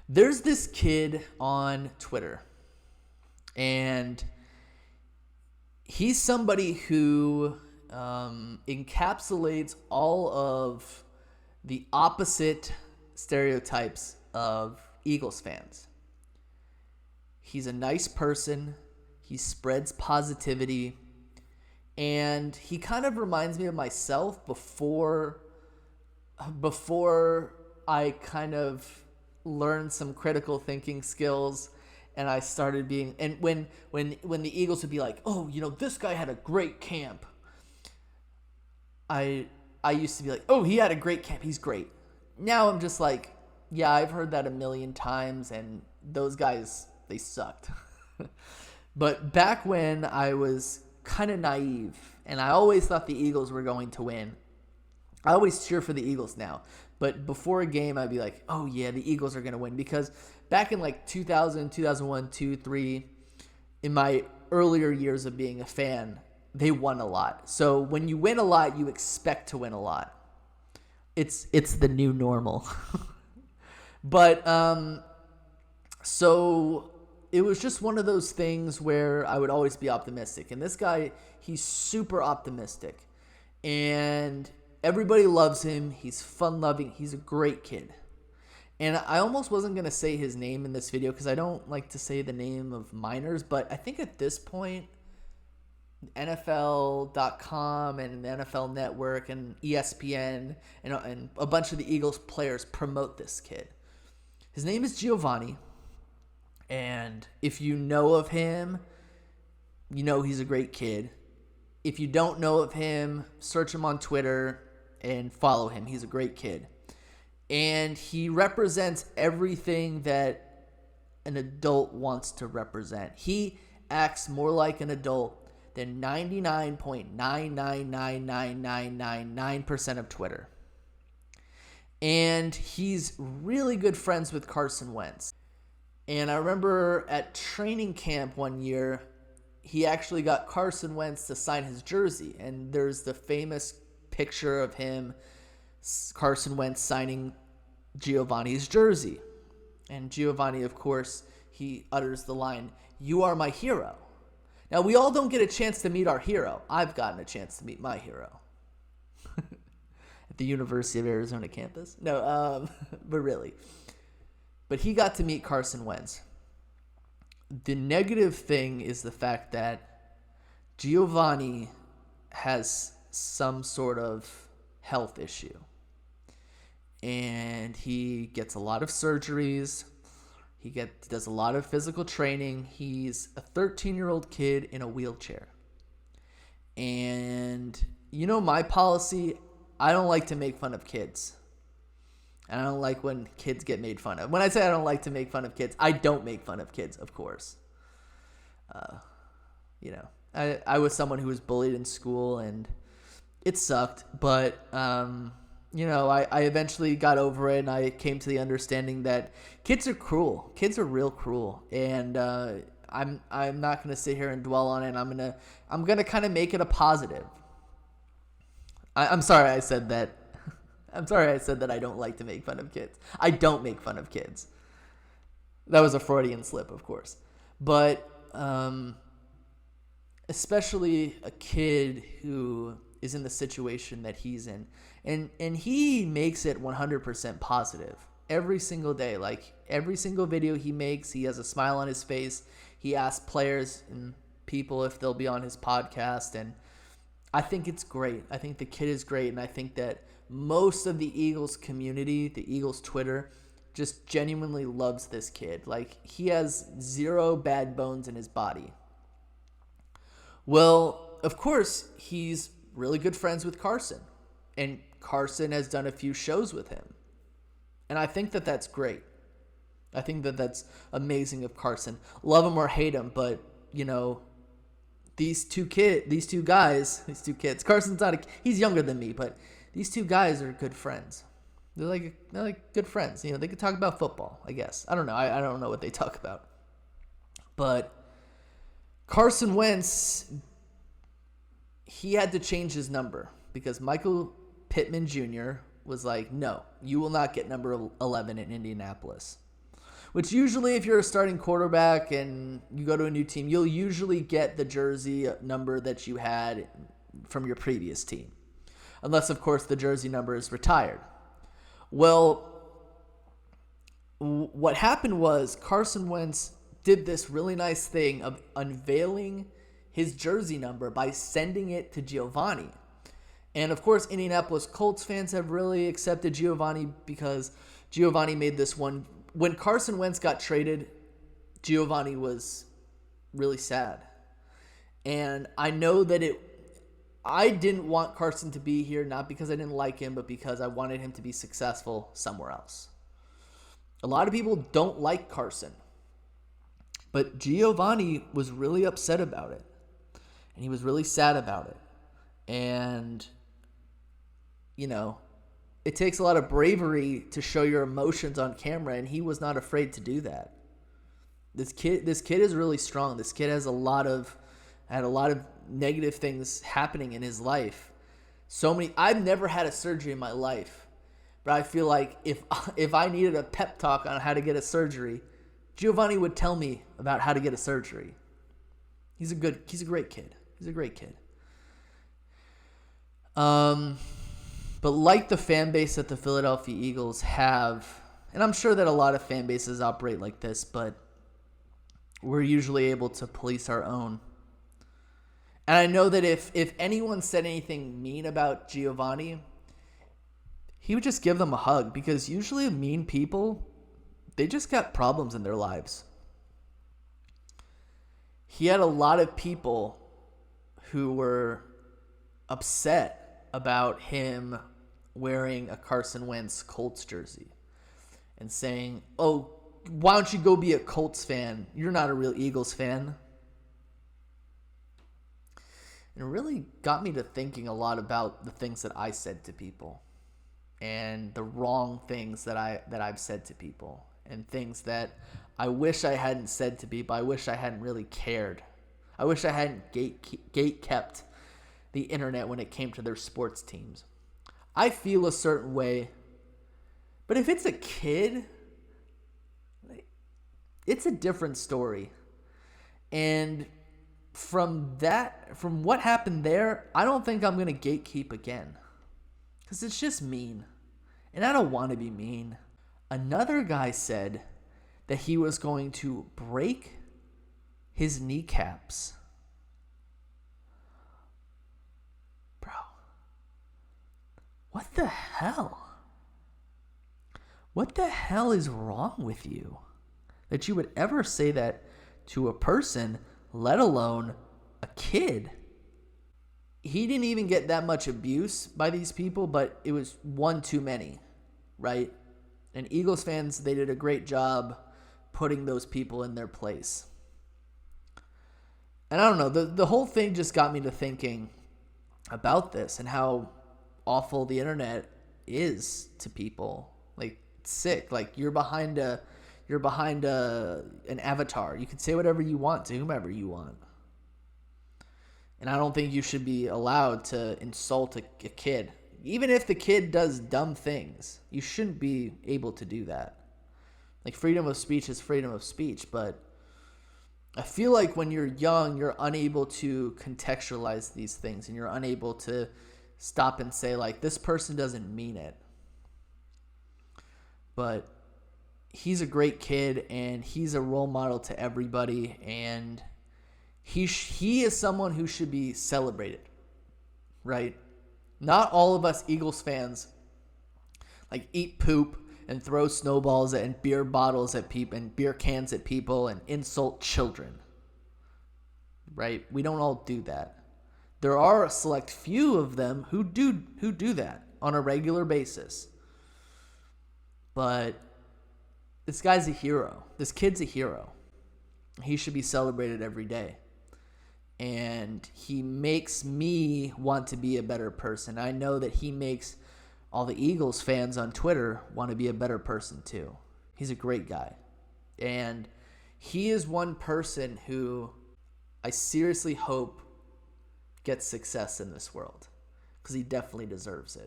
There's this kid on Twitter, and he's somebody who encapsulates all of the opposite stereotypes of Eagles fans. He's a nice person. He spreads positivity. And he kind of reminds me of myself before I kind of learned some critical thinking skills, and I started being, and when the Eagles would be like, oh, this guy had a great camp, I used to be like, oh, he had a great camp, he's great. Now I'm just like, yeah, I've heard that a million times, and those guys, they sucked. But back when I was kind of naive and I always thought the Eagles were going to win, I always cheer for the Eagles now. But before a game, I'd be like, oh, yeah, the Eagles are going to win. Because back in like 2000, 2001, 2, 3, in my earlier years of being a fan, they won a lot. So when you win a lot, you expect to win a lot. It's the new normal. But so it was just one of those things where I would always be optimistic. And this guy, he's super optimistic. And everybody loves him. He's fun-loving. He's a great kid. And I almost wasn't going to say his name in this video because I don't like to say the name of minors. But I think at this point, NFL.com and the NFL Network and ESPN and a bunch of the Eagles players promote this kid. His name is Giovanni. And if you know of him, you know he's a great kid. If you don't know of him, search him on Twitter and follow him. He's a great kid. And he represents everything that an adult wants to represent. He acts more like an adult than 99.9999999% of Twitter. And he's really good friends with Carson Wentz. And I remember at training camp one year, he actually got Carson Wentz to sign his jersey. And there's the famous picture of him, Carson Wentz, signing Giovanni's jersey. And Giovanni, of course, he utters the line, "You are my hero." Now, we all don't get a chance to meet our hero. I've gotten a chance to meet my hero. At the University of Arizona campus. No, but really. But he got to meet Carson Wentz. The negative thing is the fact that Giovanni has some sort of health issue. And he gets a lot of surgeries. He does a lot of physical training. He's a 13-year-old kid in a wheelchair. And my policy, I don't like to make fun of kids. And I don't like when kids get made fun of. When I say I don't like to make fun of kids, I don't make fun of kids, of course. I was someone who was bullied in school, and it sucked. But, I eventually got over it, and I came to the understanding that kids are cruel. Kids are real cruel. And I'm not going to sit here and dwell on it. I'm gonna kind of make it a positive. I'm sorry I said that. I'm sorry I said that I don't like to make fun of kids. I don't make fun of kids. That was a Freudian slip, of course. But especially a kid who is in the situation that he's in. And he makes it 100% positive every single day. Like, every single video he makes, he has a smile on his face. He asks players and people if they'll be on his podcast. And I think it's great. I think the kid is great. And I think that most of the Eagles community, the Eagles Twitter, just genuinely loves this kid. Like, he has zero bad bones in his body. Well, of course, he's really good friends with Carson. And Carson has done a few shows with him. And I think that that's great. I think that that's amazing of Carson. Love him or hate him, but, these two kids, Carson's he's younger than me, but these two guys are good friends. They're like good friends. They could talk about football, I guess. I don't know. I don't know what they talk about. But Carson Wentz, he had to change his number because Michael Pittman Jr. was like, no, you will not get number 11 in Indianapolis. Which usually, if you're a starting quarterback and you go to a new team, you'll usually get the jersey number that you had from your previous team. Unless, of course, the jersey number is retired. Well, what happened was Carson Wentz did this really nice thing of unveiling his jersey number by sending it to Giovanni. And, of course, Indianapolis Colts fans have really accepted Giovanni because Giovanni made this one. When Carson Wentz got traded, Giovanni was really sad. And I know that I didn't want Carson to be here, not because I didn't like him, but because I wanted him to be successful somewhere else. A lot of people don't like Carson, but Giovanni was really upset about it. And he was really sad about it. And, it takes a lot of bravery to show your emotions on camera, and he was not afraid to do that. This kid is really strong. This kid had a lot of negative things happening in his life. I've never had a surgery in my life, but I feel like if I needed a pep talk on how to get a surgery, Giovanni would tell me about how to get a surgery. He's a great kid. He's a great kid. But like the fan base that the Philadelphia Eagles have, and I'm sure that a lot of fan bases operate like this, but we're usually able to police our own. And I know that if anyone said anything mean about Giovanni, he would just give them a hug, because usually mean people, they just got problems in their lives. He had a lot of people who were upset about him wearing a Carson Wentz Colts jersey and saying, "Oh, why don't you go be a Colts fan? You're not a real Eagles fan." And it really got me to thinking a lot about the things that I said to people and the wrong things that I've said to people and things that I wish I hadn't said to people. I wish I hadn't really cared. I wish I hadn't gate kept the internet when it came to their sports teams. I feel a certain way, but if it's a kid, it's a different story. And from what happened there, I don't think I'm going to gatekeep again, because it's just mean, and I don't want to be mean. Another guy said that he was going to break his kneecaps. Bro, what the hell? What the hell is wrong with you that you would ever say that to a person, let alone a kid? He didn't even get that much abuse by these people, but it was one too many, right? And Eagles fans, they did a great job putting those people in their place. And I don't know, the whole thing just got me to thinking about this and how awful the internet is to people. Like, it's sick. Like, you're behind an avatar. You can say whatever you want to whomever you want. And I don't think you should be allowed to insult a kid. Even if the kid does dumb things, you shouldn't be able to do that. Like, freedom of speech is freedom of speech, but I feel like when you're young, you're unable to contextualize these things, and you're unable to stop and say, like, this person doesn't mean it. But he's a great kid, and he's a role model to everybody, and he is someone who should be celebrated, right? Not all of us Eagles fans like eat poop and throw snowballs and beer bottles at people and beer cans at people and insult children, right? We don't all do that. There are a select few of them who do that on a regular basis. But this guy's a hero. This kid's a hero. He should be celebrated every day. And he makes me want to be a better person. I know that he makes all the Eagles fans on Twitter want to be a better person too. He's a great guy. And he is one person who I seriously hope gets success in this world, because he definitely deserves it.